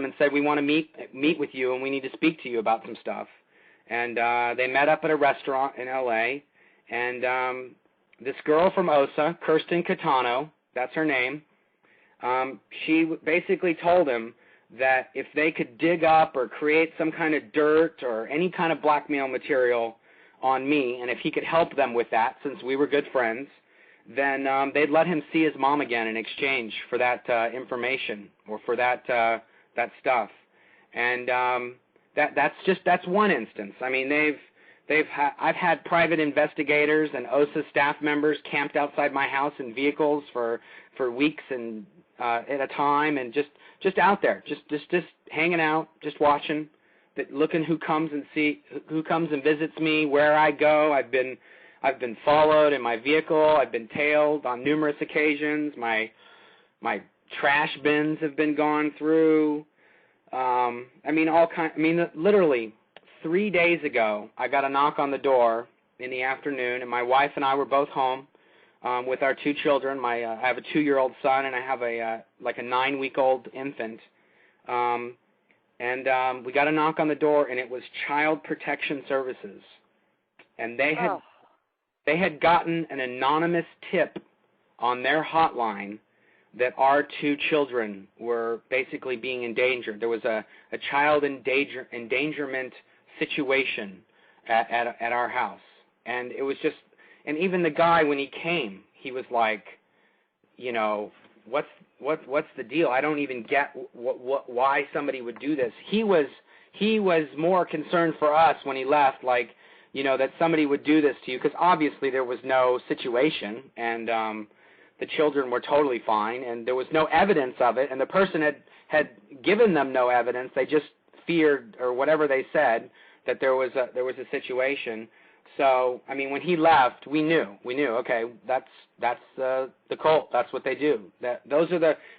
and said, we want to meet with you, and we need to speak to you about some stuff. And they met up at a restaurant in L.A., and this girl from OSA, Kirsten Catano, that's her name, she basically told him that if they could dig up or create some kind of dirt or any kind of blackmail material on me, and if he could help them with that, since we were good friends, then they'd let him see his mom again in exchange for that information or for that stuff. And that's one instance. I mean, I've had private investigators and OSA staff members camped outside my house in vehicles for weeks and at a time, and just out there, just hanging out, just watching, looking who comes and visits me, where I go. I've been followed in my vehicle. I've been tailed on numerous occasions. My trash bins have been gone through. Literally 3 days ago, I got a knock on the door in the afternoon, and my wife and I were both home with our 2 children. I have a 2-year-old son, and I have a 9-week-old infant. We got a knock on the door, and it was Child Protection Services, and they had gotten an anonymous tip on their hotline that our 2 children were basically being endangered. There was a child endangerment situation at our house, and it was just. And even the guy, when he came, he was like, what's the deal? I don't even get why somebody would do this. He was more concerned for us when he left, that somebody would do this to you, because obviously there was no situation, and the children were totally fine, and there was no evidence of it, and the person had given them no evidence. They just feared, or whatever they said, that there was a situation. So, I mean, when he left, we knew, okay, that's the cult. That's what they do.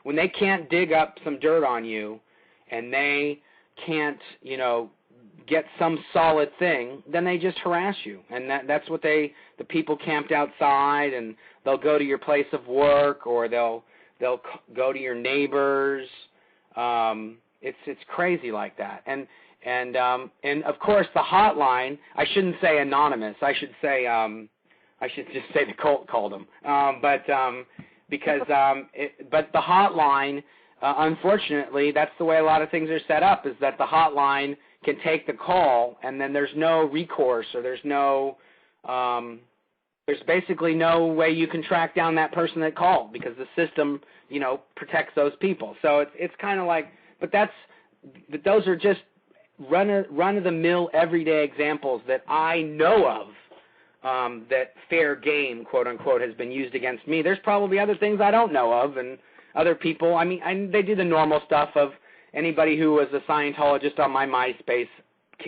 When they can't dig up some dirt on you, and they can't, get some solid thing, then they just harass you. And that's what the people camped outside, and they'll go to your place of work, or they'll go to your neighbors. It's crazy like that. And of course the hotline, I shouldn't say anonymous. I should just say the cult called them. But the hotline, unfortunately, that's the way a lot of things are set up, is that the hotline can take the call, and then there's no recourse, or there's basically no way you can track down that person that called, because the system, protects those people. So it's kind of like, but those are just run-of-the-mill everyday examples that I know of, that fair game, quote-unquote, has been used against me. There's probably other things I don't know of, and other people, they do the normal stuff of anybody who was a Scientologist on my MySpace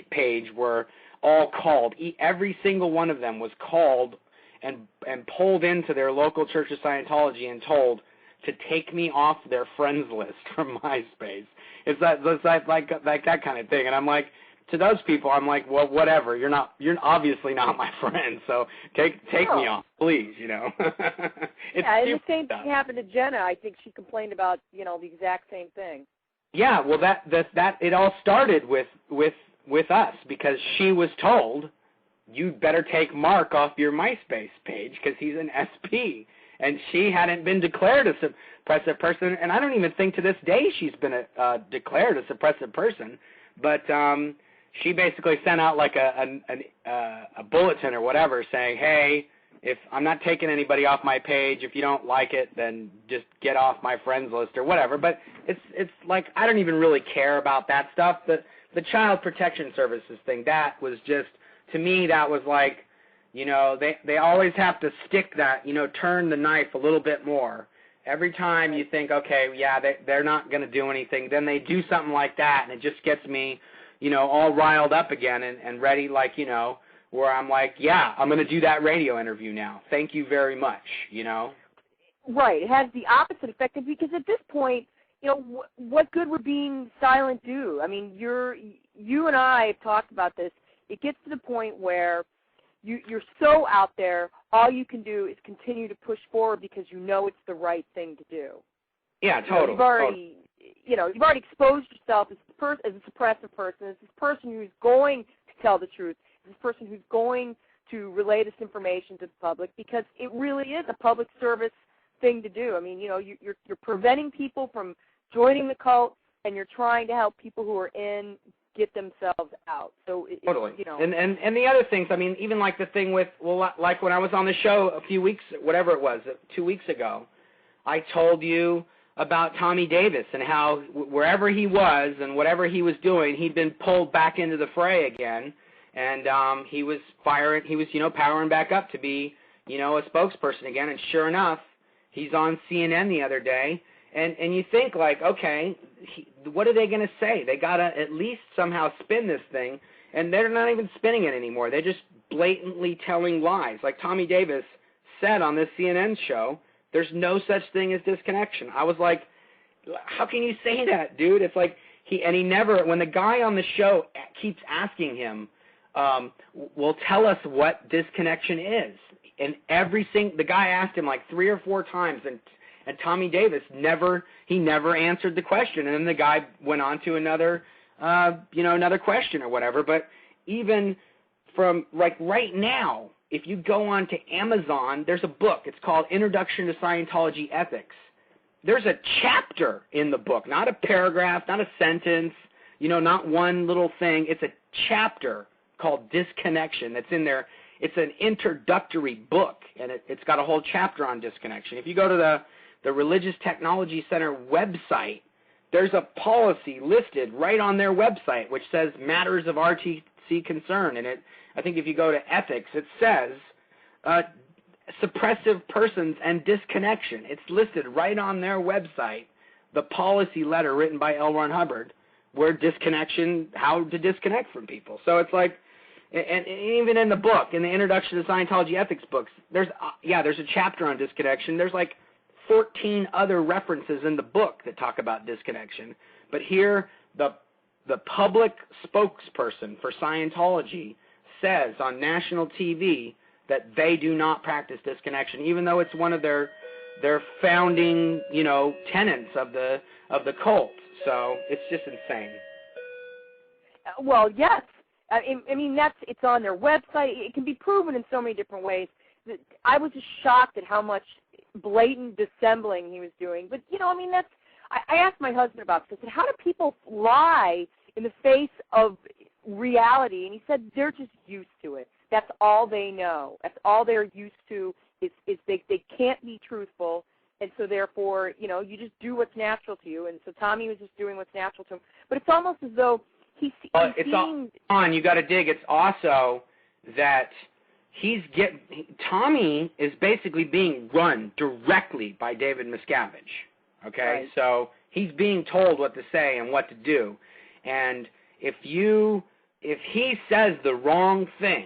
page were all called. Every single one of them was called and pulled into their local Church of Scientology and told to take me off their friends list from MySpace. It's like that kind of thing. And I'm like, to those people, I'm like, well, whatever. You're obviously not my friend, so take me off, please. And the same thing happened to Jenna. I think she complained about the exact same thing. Yeah, well, that it all started with us, because she was told, you better take Mark off your MySpace page because he's an SP. And she hadn't been declared a suppressive person, and I don't even think to this day she's been declared a suppressive person. But she basically sent out like a bulletin or whatever saying, hey, if I'm not taking anybody off my page, if you don't like it, then just get off my friends list or whatever. But it's like, I don't even really care about that stuff. The Child Protection Services thing, that was just, to me, that was like, they always have to stick that, turn the knife a little bit more. Every time you think, okay, yeah, they're not going to do anything, then they do something like that, and it just gets me, all riled up again and ready, where I'm like, yeah, I'm going to do that radio interview now. Thank you very much, Right. It has the opposite effect, because at this point, what good would being silent do? I mean, you and I have talked about this. It gets to the point where you're so out there, all you can do is continue to push forward because it's the right thing to do. Yeah, totally. you've already exposed yourself as a suppressive person, as this person who's going to tell the truth, as this person who's going to relay this information to the public, because it really is a public service thing to do. I mean, you're preventing people from joining the cult, and you're trying to help people who are in get themselves out. So totally. And the other things, I mean, even like the thing with, like when I was on the show a few weeks, whatever it was, 2 weeks ago, I told you about Tommy Davis and how wherever he was and whatever he was doing, he'd been pulled back into the fray again, and he was powering back up to be, a spokesperson again. And sure enough, he's on CNN the other day, and you think like, okay, what are they going to say? They got to at least somehow spin this thing, and they're not even spinning it anymore. They're just blatantly telling lies. Like Tommy Davis said on this CNN show, there's no such thing as disconnection. I was like, how can you say that, dude? It's like he never, when the guy on the show keeps asking him, well, tell us what disconnection is. And the guy asked him like 3 or 4 times, and Tommy Davis never answered the question. And then the guy went on to another question or whatever. But even from like right now, if you go on to Amazon, there's a book. It's called Introduction to Scientology Ethics. There's a chapter in the book, not a paragraph, not a sentence, not one little thing. It's a chapter called Disconnection that's in there. It's an introductory book, and it's got a whole chapter on disconnection. If you go to the Religious Technology Center website, there's a policy listed right on their website which says matters of RTC concern, and I think if you go to ethics, it says suppressive persons and disconnection. It's listed right on their website, the policy letter written by L. Ron Hubbard, where how to disconnect from people. So it's like, and even in the book, in the Introduction to Scientology Ethics books, there's a chapter on disconnection. There's like 14 other references in the book that talk about disconnection. But here, the public spokesperson for Scientology says on national TV that they do not practice disconnection, even though it's one of their founding, tenets of the cult. So it's just insane. Well, yes. I mean, it's on their website. It can be proven in so many different ways. I was just shocked at how much blatant dissembling he was doing. But, I asked my husband about this. I said, how do people lie in the face of reality? And he said they're just used to it. That's all they know. That's all they're used to is they can't be truthful. And so, therefore, you just do what's natural to you. And so Tommy was just doing what's natural to him. But it's almost as though he's seeing... You got to dig. It's also that Tommy is basically being run directly by David Miscavige. Okay? Right. So he's being told what to say and what to do. And if he says the wrong thing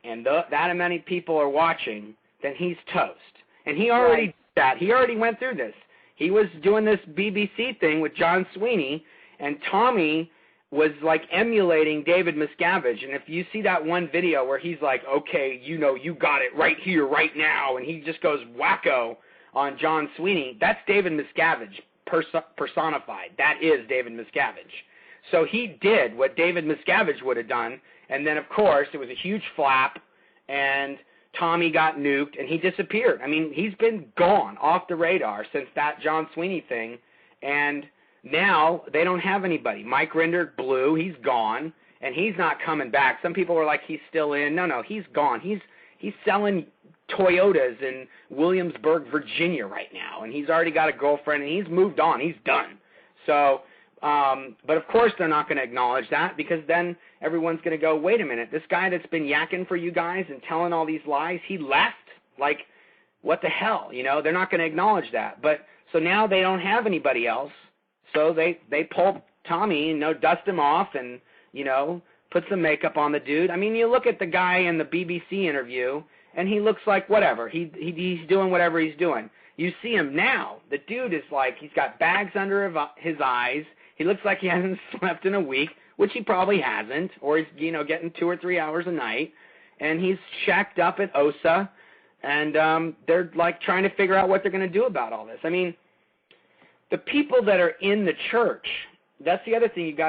and that many people are watching, then he's toast. And he already did that. He already went through this. He was doing this BBC thing with John Sweeney, and Tommy was like emulating David Miscavige. And if you see that one video where he's like, okay, you got it right here, right now, and he just goes wacko on John Sweeney, that's David Miscavige personified. That is David Miscavige. So he did what David Miscavige would have done, and then, of course, it was a huge flap, and Tommy got nuked, and he disappeared. I mean, he's been gone off the radar since that John Sweeney thing, and now they don't have anybody. Mike Rinder blew. He's gone, and he's not coming back. Some people are like, he's still in. No, he's gone. He's selling Toyotas in Williamsburg, Virginia right now, and he's already got a girlfriend, and he's moved on. He's done. So, but of course they're not going to acknowledge that, because then everyone's going to go, wait a minute, this guy that's been yakking for you guys and telling all these lies, he left? Like, what the hell? They're not going to acknowledge that. But so now they don't have anybody else. So they pull Tommy, dust him off and, put some makeup on the dude. I mean, you look at the guy in the BBC interview, and he looks like whatever. He's doing whatever he's doing. You see him now. The dude is like, he's got bags under his eyes. He looks like he hasn't slept in a week, which he probably hasn't, or he's, getting 2 or 3 hours a night. And he's shacked up at OSA, and they're, like, trying to figure out what they're going to do about all this. I mean, the people that are in the church, that's the other thing you got